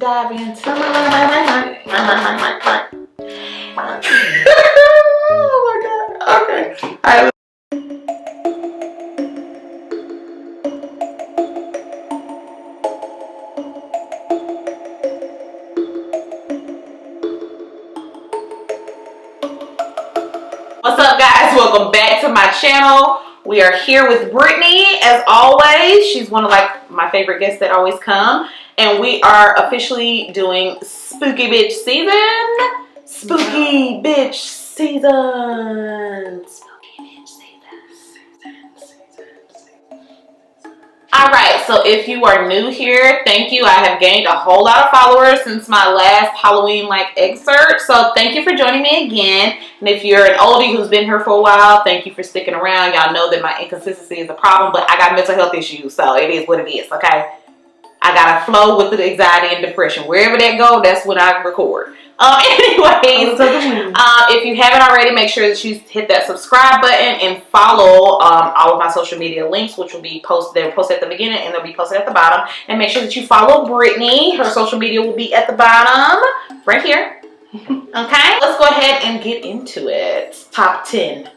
dive into it. Oh my god. Okay. All right. What's up, guys? Welcome back to my channel. We are here with Brittany, as always. She's one of my favorite guests that always come. And we are officially doing Spooky Bitch season. Spooky Bitch season. Alright, so if you are new here, thank you. I have gained a whole lot of followers since my last Halloween excerpt. So thank you for joining me again. And if you're an oldie who's been here for a while, thank you for sticking around. Y'all know that my inconsistency is a problem, but I got mental health issues, so it is what it is, okay? I gotta flow with the anxiety and depression. Wherever that go, that's when I record. Anyways, if you haven't already, make sure that you hit that subscribe button and follow all of my social media links, which will be posted. They'll post at the beginning and they'll be posted at the bottom. And make sure that you follow Brittany. Her social media will be at the bottom, right here. Okay, let's go ahead and get into it. Top 10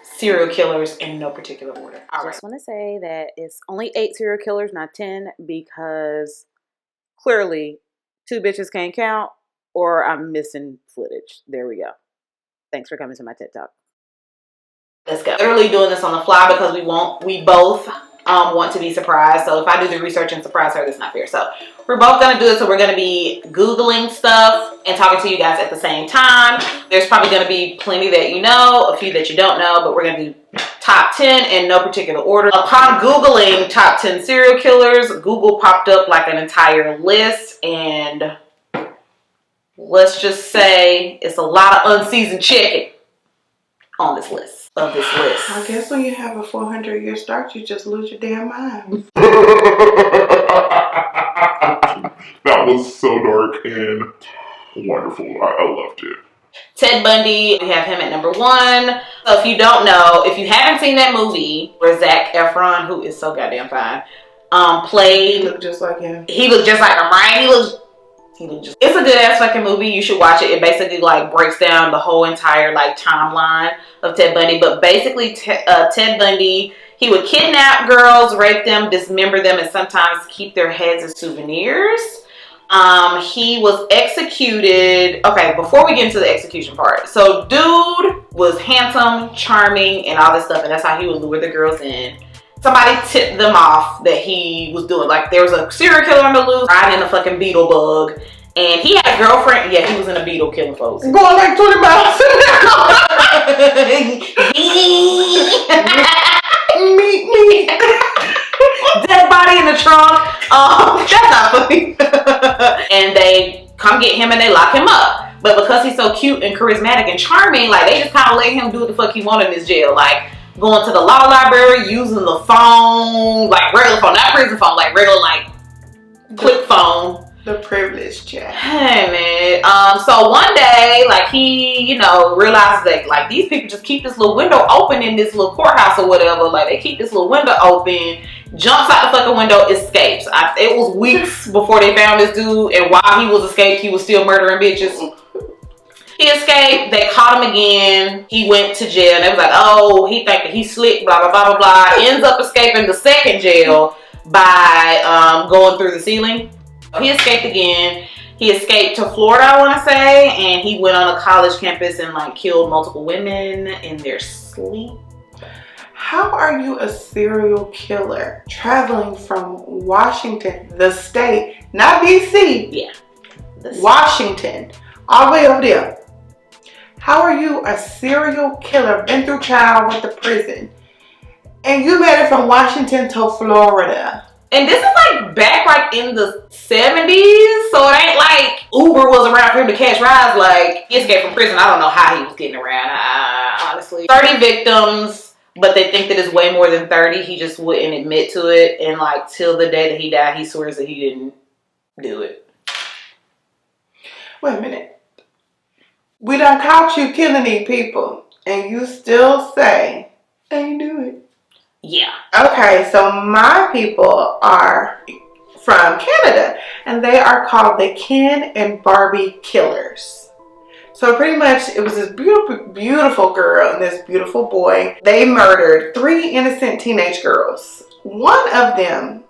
serial killers in no particular order. I just want to say that it's only 8 serial killers, not 10, because clearly 2 bitches can't count. Or I'm missing footage. There we go. Thanks for coming to my TED Talk. Let's go. Literally doing this on the fly because we both want to be surprised. So if I do the research and surprise her, that's not fair. So we're both gonna do it. So we're gonna be Googling stuff and talking to you guys at the same time. There's probably gonna be plenty that you know, a few that you don't know, but we're gonna do top 10 in no particular order. Upon Googling top 10 serial killers, Google popped up like an entire list, and let's just say it's a lot of unseasoned chicken on this list. I guess when you have a 400-year start, you just lose your damn mind. That was so dark and wonderful. I loved it. Ted Bundy, we have him at number 1. So if you don't know, if you haven't seen that movie where Zac Efron, who is so goddamn fine, played. He looked just like him. He looked just like him, right? It's a good ass fucking movie. You should watch it. It basically breaks down the whole entire timeline of Ted Bundy. But basically, Ted Bundy, he would kidnap girls, rape them, dismember them, and sometimes keep their heads as souvenirs. He was executed. Okay, before we get into the execution part, so dude was handsome, charming, and all this stuff, and that's how he would lure the girls in. Somebody tipped them off that he was doing, there was a serial killer on the loose, riding a fucking beetle bug, and he had a girlfriend. Yeah, he was in a beetle killing folks. Going 20 miles an hour. Meet. Dead body in the trunk. That's not funny. And they come get him and they lock him up. But because he's so cute and charismatic and charming, they just kind of let him do what the fuck he wanted in this jail. Going to the law library, using the phone, regular phone, not prison phone, regular, click phone. The privileged chat. Hey, man. So one day, he, realized that, these people just keep this little window open in this little courthouse or whatever. They keep this little window open, jumps out the fucking window, escapes. It was weeks before they found this dude, and while he was escaped, he was still murdering bitches. He escaped. They caught him again. He went to jail. And they was like, oh, he think that he's slick, blah, blah, blah, blah, blah. Ends up escaping the second jail by going through the ceiling. He escaped again. He escaped to Florida, I want to say. And he went on a college campus and, killed multiple women in their sleep. How are you a serial killer traveling from Washington, the state, not D.C.? Yeah. Washington, all the way over there. How are you a serial killer, been through child, went to prison, and you made it from Washington to Florida? And this is back in the 70s, so it ain't Uber was around for him to catch rides. He escaped from prison. I don't know how he was getting around, honestly. 30 victims, but they think that it's way more than 30. He just wouldn't admit to it, and till the day that he died, he swears that he didn't do it. Wait a minute. We done caught you killing these people, and you still say, and you do it. Yeah. Okay, so my people are from Canada, and they are called the Ken and Barbie Killers. So pretty much it was this beautiful, beautiful girl and this beautiful boy. They murdered 3 innocent teenage girls. One of them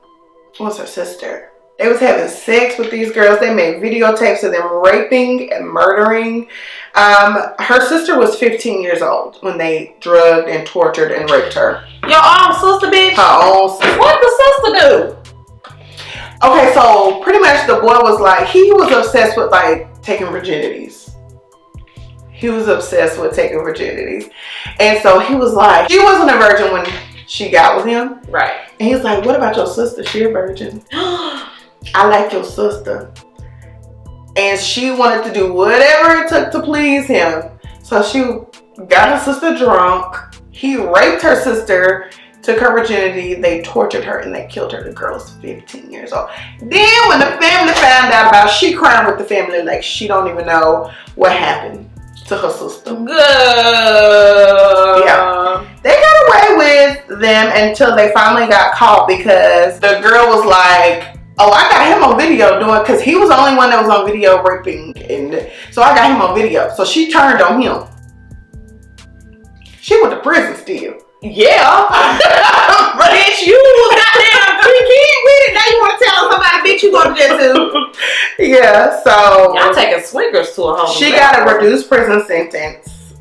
was her sister. They was having sex with these girls. They made videotapes of them raping and murdering. Her sister was 15 years old when they drugged and tortured and raped her. Your own sister, bitch? Her own sister. What the sister do? Okay, so pretty much the boy was like, he was obsessed with like taking virginities. He was obsessed with taking virginities. And so he was like, she wasn't a virgin when she got with him. Right. And he's like, what about your sister? She a virgin. I like your sister. And she wanted to do whatever it took to please him. So she got her sister drunk. He raped her sister, took her virginity. They tortured her and they killed her. The girl was 15 years old. Then when the family found out about it, she cried with the family like she don't even know what happened to her sister. Good. Yeah. They got away with them until they finally got caught because the girl was like, oh, I got him on video doing, because he was the only one that was on video raping. And so I got him on video. So she turned on him. She went to prison still. Yeah. Bitch, you goddamn 3 kids with it. Now you want to tell somebody, bitch, you go to jail too. Yeah, so. Y'all taking swingers to a home. She got a reduced prison sentence.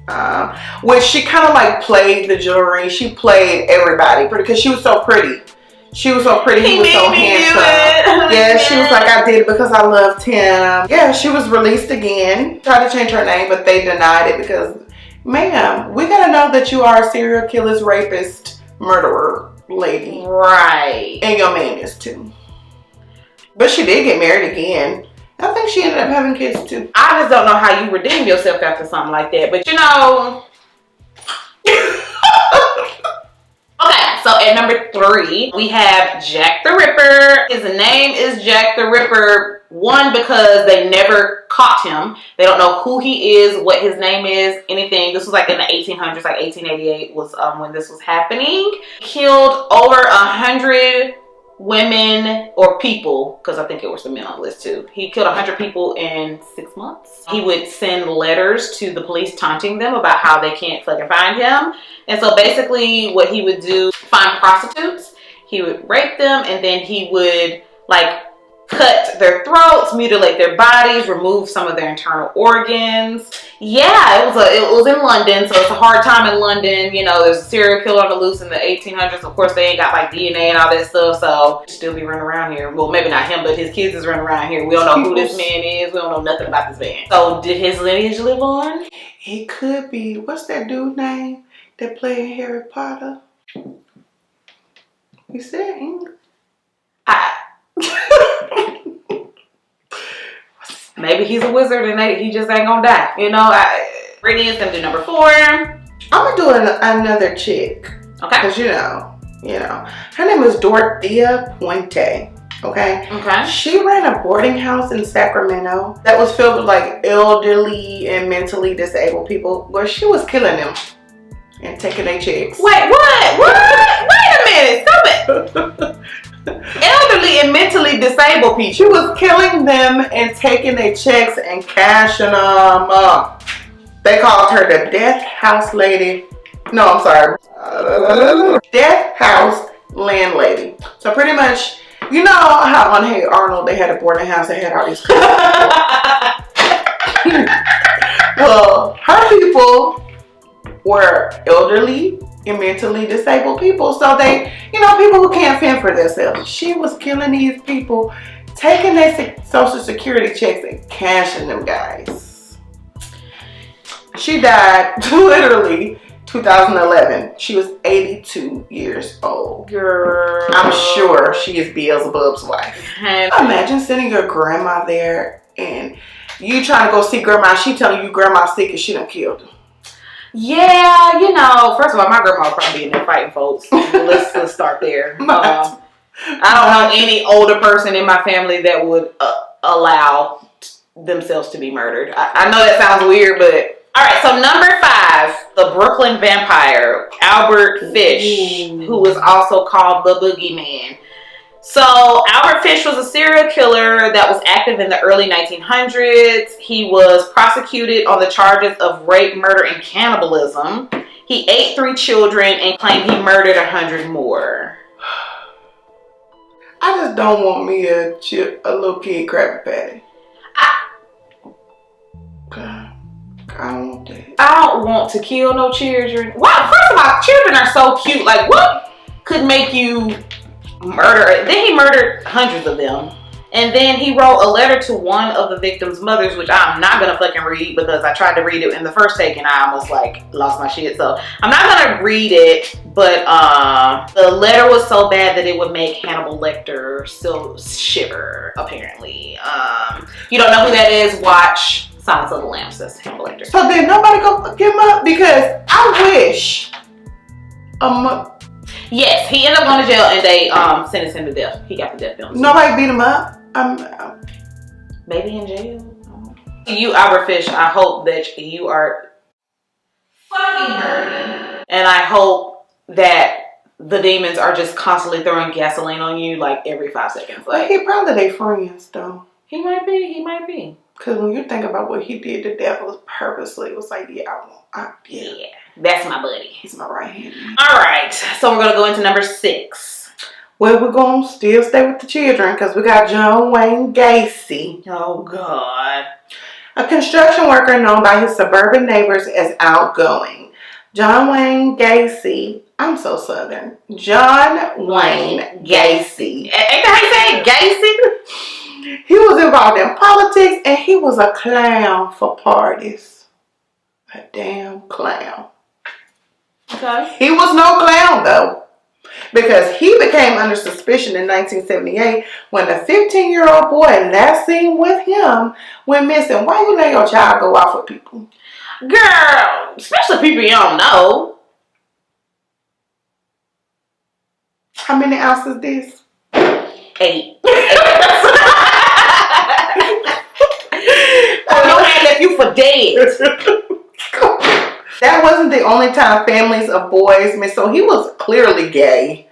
Which she kind of like played the jury. She played everybody because she was so pretty. She was so pretty. He was so handsome. Yeah, she was like, I did it because I loved him. Yeah, she was released again. Tried to change her name, but they denied it because, ma'am, we gotta know that you are a serial killer, rapist, murderer lady. Right. And your man is too. But she did get married again. I think she ended up having kids too. I just don't know how you redeem yourself after something like that. But you know. Okay, so at number 3, we have Jack the Ripper. His name is Jack the Ripper, 1, because they never caught him. They don't know who he is, what his name is, anything. This was like in the 1800s, like 1888 was when this was happening. Killed over 100 women or people, because I think it was the men on the list too. He killed 100 people in 6 months. He would send letters to the police taunting them about how they can't fucking find him. And so basically what he would do, find prostitutes, he would rape them, and then he would like cut their throats, mutilate their bodies, remove some of their internal organs. Yeah, it was in London, so it's a hard time in London. You know, there's a serial killer on the loose in the 1800s. Of course, they ain't got like DNA and all that stuff, so he'll still be running around here. Well, maybe not him, but his kids is running around here. We don't know who this man is. We don't know nothing about this man. So did his lineage live on? It could be. What's that dude name that played Harry Potter? You said English. Maybe he's a wizard and he just ain't gonna die. You know, Brittany is gonna do number 4. I'm gonna do another chick. Okay. Because you know, her name is Dorothea Puente. Okay. Okay. She ran a boarding house in Sacramento that was filled with like elderly and mentally disabled people, where she was killing them and taking their checks. Wait, what? Wait a minute, stop it. Elderly and mentally disabled people. She was killing them and taking their checks and cashing them up. They called her the Death House Lady. No, I'm sorry. Death House Landlady. So pretty much, you know how on Hey Arnold they had a boarding house that had all these well, her people were elderly and mentally disabled people. So they, people who can't fend for themselves. She was killing these people, taking their social security checks and cashing them, guys. She died literally 2011. She was 82 years old. Girl. I'm sure she is Beelzebub's wife. Imagine sending your grandma there and you trying to go see grandma. She telling you grandma's sick and she done killed her. Yeah, first of all, my grandma would probably be in there fighting folks. Let's start there. I don't know any older person in my family that would allow themselves to be murdered. I know that sounds weird, but all right. So number 5, the Brooklyn vampire, Albert Fish, who is also called the Boogeyman. So Albert Fish was a serial killer that was active in the early 1900s. He was prosecuted on the charges of rape, murder, and cannibalism. He ate 3 children and claimed he murdered 100 more. I just don't want me a little kid Krabby Patty. I don't want that. I don't want to kill no children. Wow, first of all, children are so cute. Like, what could make you murder? Then he murdered hundreds of them. And then he wrote a letter to one of the victims' mothers, which I'm not gonna fucking read because I tried to read it in the first take and I almost like lost my shit. So I'm not gonna read it, but the letter was so bad that it would make Hannibal Lecter still shiver, apparently. You don't know who that is? Watch Silence of the Lambs. That's Hannibal Lecter. So then nobody go fuck him up? Because I wish Yes, he ended up going to jail and they sentenced him to death. He got the death penalty. Nobody beat him up? Maybe in jail. You, Albert Fish, I hope that you are fucking hurting. And I hope that the demons are just constantly throwing gasoline on you like every 5 seconds. Like, he probably their friends though. He might be. Because when you think about what he did, the devil purposely was like, yeah, that's my buddy. He's my right hand. All right, so we're going to go into number 6. Well, we're going to still stay with the children because we got John Wayne Gacy. Oh, God. A construction worker known by his suburban neighbors as outgoing. John Wayne Gacy. I'm so Southern. John Wayne Gacy. Ain't that how you say Gacy? He was involved in politics and he was a clown for parties. A damn clown. Okay. He was no clown though, because he became under suspicion in 1978 when the 15-year-old boy last seen with him went missing. Why you let your child go out with people? Girl, especially people you don't know. How many ounces this? 8. Your hand left you for dead. That wasn't the only time families of boys missed, so he was clearly gay.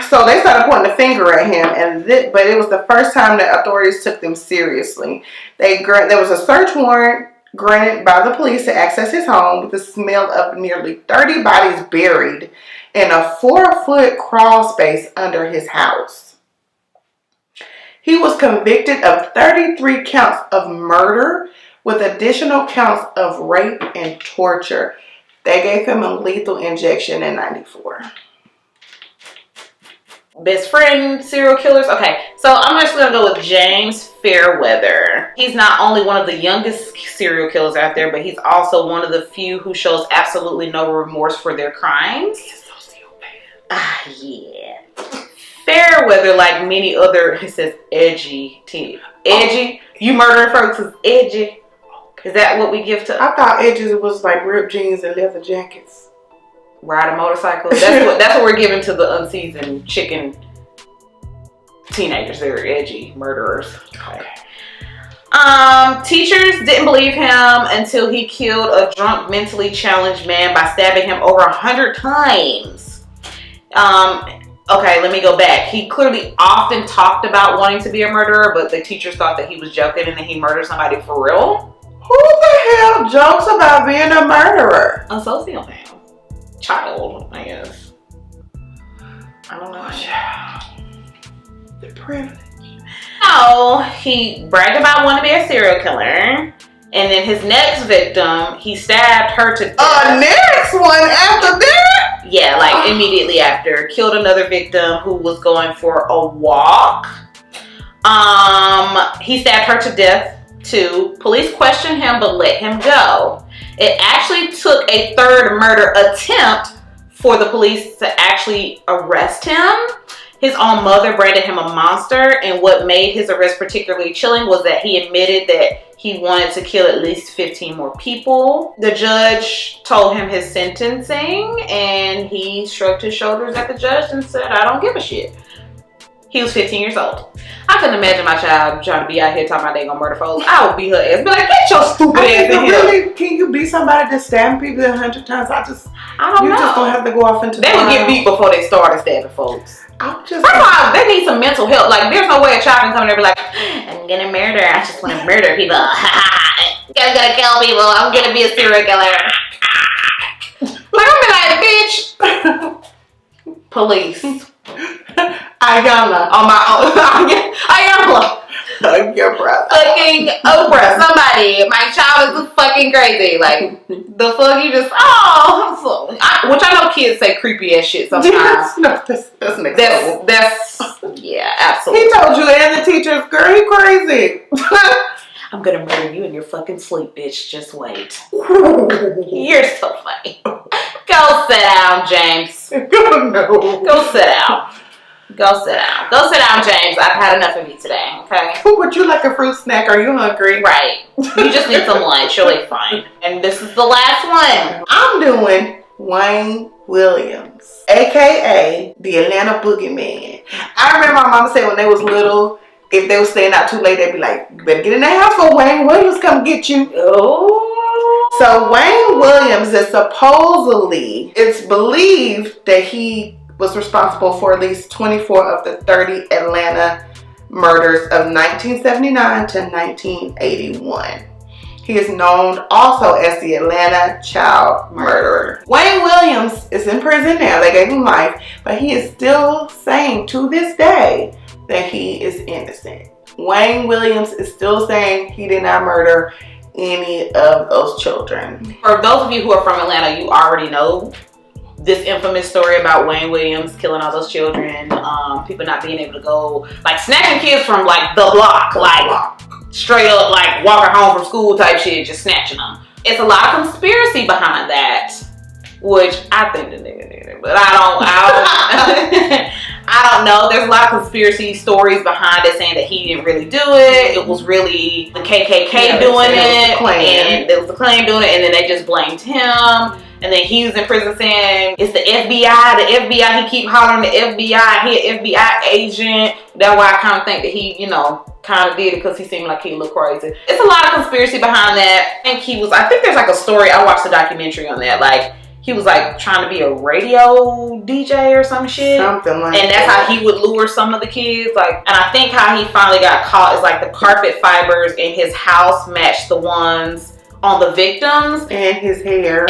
So they started pointing the finger at him, but it was the first time that authorities took them seriously. There was a search warrant granted by the police to access his home with the smell of nearly 30 bodies buried in a 4-foot crawl space under his house. He was convicted of 33 counts of murder with additional counts of rape and torture. They gave him a lethal injection in 94. Best friend serial killers. Okay, so I'm just gonna go with James Fairweather. He's not only one of the youngest serial killers out there, but he's also one of the few who shows absolutely no remorse for their crimes. He's a sociopath. Ah, yeah. Fairweather, like many other, he says edgy. Edgy? You murdering folks is edgy. Is that what we give to? I thought edges was like ripped jeans and leather jackets. Ride a motorcycle. That's what we're giving to the unseasoned chicken teenagers. They're edgy murderers. Okay. Teachers didn't believe him until he killed a drunk, mentally challenged man by stabbing him over 100 times. Okay, let me go back. He clearly often talked about wanting to be a murderer, but the teachers thought that he was joking and that he murdered somebody for real. Who the hell jokes about being a murderer? A sociopath. Child, I guess. I don't know. The privilege. So, he bragged about wanting to be a serial killer. And then his next victim, he stabbed her to death. Next one after that? Yeah, like immediately after. Killed another victim who was going for a walk. He stabbed her to death too. Police questioned him but let him go. It actually took a third murder attempt for the police to actually arrest him. His own mother branded him a monster, and what made his arrest particularly chilling was that he admitted that he wanted to kill at least 15 more people. The judge told him his sentencing, and he shrugged his shoulders at the judge and said, I don't give a shit. He was 15 years old. I couldn't imagine my child trying to be out here talking about they gonna murder folks. I would beat her ass. Be like, get your stupid ass in here. Really, can you be somebody that's stabbing people 100 times? I don't know. You just gonna have to go off into They would get beat before they started stabbing folks. I'm just. First of all, they need some mental help. Like, there's no way a child can come in there and be like, I'm gonna murder. I just want to murder people. I'm gonna kill people. I'm gonna be a serial killer. Like, I'm be like, bitch. Police. Ayala. On my own. Ayala. Your brother. Fucking Oprah. Somebody. My child is fucking crazy. Like, the fuck you just, which I know kids say creepy ass shit sometimes. No, that's next level. That's, yeah, absolutely. He told you and the teachers, girl, he crazy. I'm gonna murder you in your fucking sleep, bitch. Just wait. You're so funny. Go sit down, James. No. Go sit down. Go sit down. Go sit down, James. I've had enough of you today, okay? Would you like a fruit snack? Are you hungry? Right. You just need some lunch. You'll be fine. And this is the last one. I'm doing Wayne Williams, a.k.a. the Atlanta Boogeyman. I remember my mama said when they was little, if they were staying out too late, they'd be like, you better get in the house for Wayne Williams come get you. Oh. So Wayne Williams is supposedly, it's believed that he was responsible for at least 24 of the 30 Atlanta murders of 1979 to 1981. He is known also as the Atlanta child murderer. Wayne Williams is in prison now. They gave him life, but he is still saying to this day that he is innocent. Wayne Williams is still saying he did not murder any of those children. For those of you who are from Atlanta, you already know this infamous story about Wayne Williams killing all those children, people not being able to go, like snatching kids from like the block, like straight up like walking home from school type shit, just snatching them. It's a lot of conspiracy behind that, which I think the nigga did it, but I don't know. There's a lot of conspiracy stories behind it saying that he didn't really do it. It was really the KKK doing it, and there was the Klan doing it, and then they just blamed him. And then he was in prison saying, it's the FBI, he keep hollering the FBI, he an FBI agent. That's why I kind of think that he, kind of did it because he seemed like he looked crazy. It's a lot of conspiracy behind that. I think there's like a story, I watched a documentary on that, like, he was like trying to be a radio DJ or some shit. Something like that. And that's how he would lure some of the kids. Like, and I think how he finally got caught is like the carpet fibers in his house matched the ones on the victims. And his hair.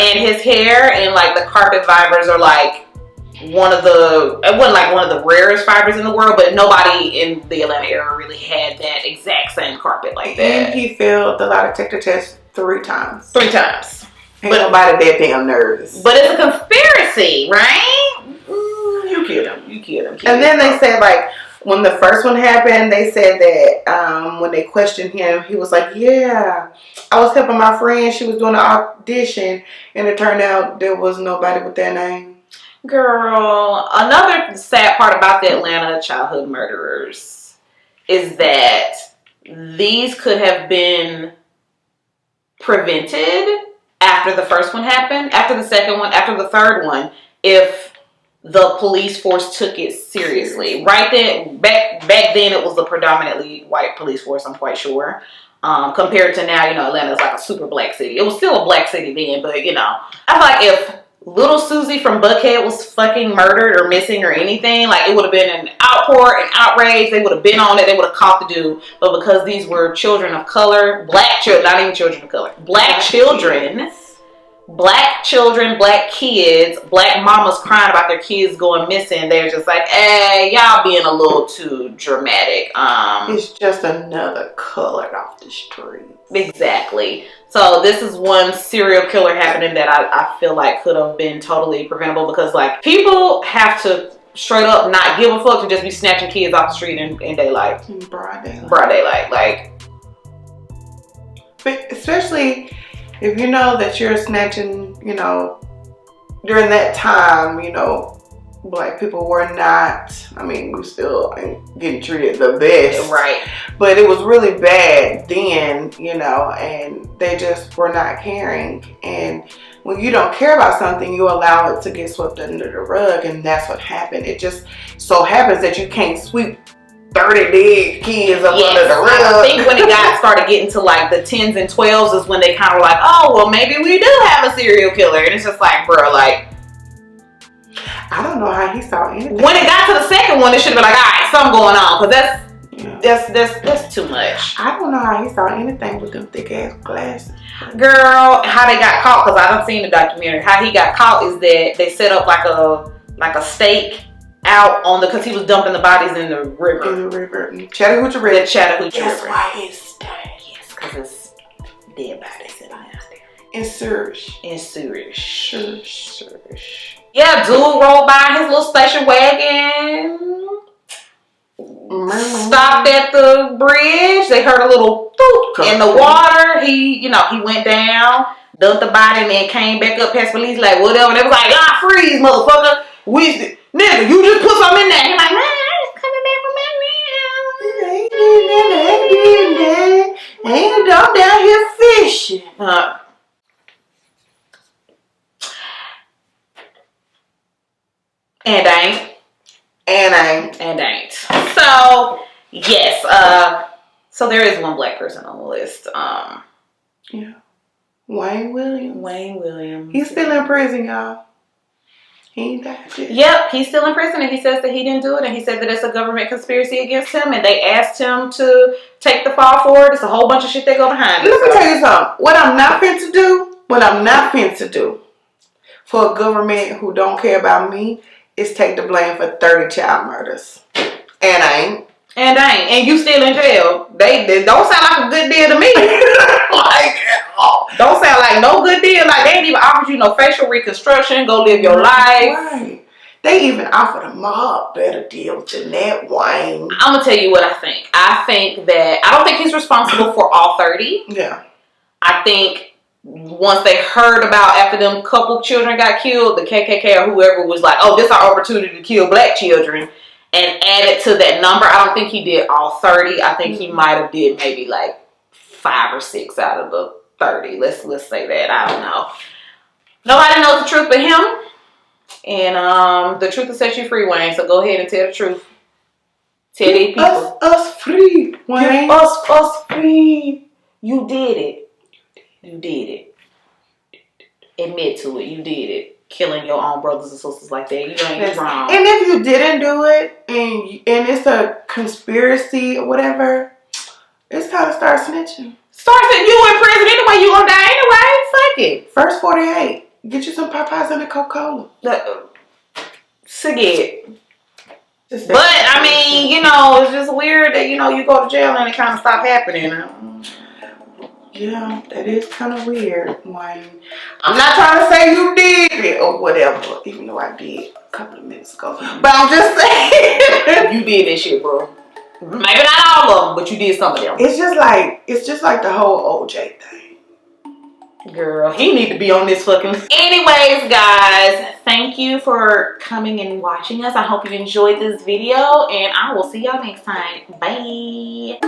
And like the carpet fibers are like it wasn't like one of the rarest fibers in the world, but nobody in the Atlanta area really had that exact same carpet like that. And he failed the lie detector test 3 times. 3 times. Ain't nobody that damn nervous. But it's a conspiracy, right? You killed him. And then they said, like, when the first one happened, they said that when they questioned him, he was like, yeah, I was helping my friend. She was doing an audition. And it turned out there was nobody with that name. Girl, another sad part about the Atlanta childhood murderers is that these could have been prevented after the first one happened, after the second one, after the third one, if the police force took it seriously. Right then, back then it was a predominantly white police force, I'm quite sure. Compared to now, Atlanta is like a super black city. It was still a black city then, but I feel like if little Susie from Buckhead was fucking murdered or missing or anything, like it would have been an outpour, an outrage. They would have been on it. They would have caught the dude. But because these were children of color, black children, not even children of color, black children, black kids, black mamas crying about their kids going missing. They're just like, hey, y'all being a little too dramatic. It's just another color off the street. Exactly. So this is one serial killer happening that I feel like could have been totally preventable, because like people have to straight up not give a fuck to just be snatching kids off the street in daylight. Broad daylight. Broad daylight. Like, but especially if you know that you're snatching, during that time, black people were not, we still ain't getting treated the best. Right. But it was really bad then, and they just were not caring. And when you don't care about something, you allow it to get swept under the rug, and that's what happened. It just so happens that you can't sweep 30 dead kids up under the rug. I think when it started getting to like the 10s and 12s is when they kind of like, oh, well, maybe we do have a serial killer. And it's just like, bro, like, I don't know how he saw anything. When it got to the second one, it should have been like, all right, something going on, because that's too much. I don't know how he saw anything with them thick ass glasses. Girl, how they got caught, because I done seen the documentary. How he got caught is that they set up like a stake out on because he was dumping the bodies in the river. In the river. Chattahoochee River. The Chattahoochee That's River. why it's stank. Yes, because it's dead bodies in there. In sewage. In sewage. Sewage. Yeah, dude rolled by his little station wagon. Stopped at the bridge. They heard a little thoop in the water. He went down, dumped the body, and then came back up past police like whatever. They was like, "Ah, freeze, motherfucker! Nigga, you just put something in there." He's like, "Man, I just coming back from my Ain't a dog down here fishing. And ain't. So, yes, so there is one black person on the list. Yeah. Wayne Williams. He's still in prison, y'all. He ain't died yet. Yep, he's still in prison, and he says that he didn't do it, and he said that it's a government conspiracy against him, and they asked him to take the fall for it. It's a whole bunch of shit that go behind it. Let me tell you something. What I'm not finna do for a government who don't care about me is take the blame for 30 child murders. And I ain't. And you still in jail. They don't sound like a good deal to me. Don't sound like no good deal. Like they ain't even offered you no facial reconstruction. Go live your life. Right. They even offered a mob better deal than that, Wayne. I'm gonna tell you what I think. I think that I don't think he's responsible for all 30. Yeah. I think once they heard about after them couple children got killed, the KKK or whoever was like, "Oh, this is our opportunity to kill black children," and added to that number. I don't think he did all 30. I think he might have did maybe like 5 or 6 out of the 30. Let's say that. I don't know. Nobody knows the truth but him. And the truth will set you free, Wayne. So go ahead and tell the truth. Tell these people. Us free, Wayne. Give us free. You did it. You did it. Admit to it. You did it. Killing your own brothers and sisters like that. You ain't wrong. And if you didn't do it, and it's a conspiracy or whatever, it's time to start snitching. You in prison anyway. You gonna die anyway. Fuck it. First 48. Get you some Popeyes and a Coca-Cola. Forget. But I mean, it's just weird that you go to jail and it kind of stop happening. Yeah, that is kind of weird, Wayne. I'm not trying to say you did it or whatever, even though I did a couple of minutes ago. But I'm just saying you did this shit, bro. Maybe not all of them, but you did some of them. It's just like the whole OJ thing. Girl, he need to be on this fucking... Anyways, guys, thank you for coming and watching us. I hope you enjoyed this video, and I will see y'all next time. Bye.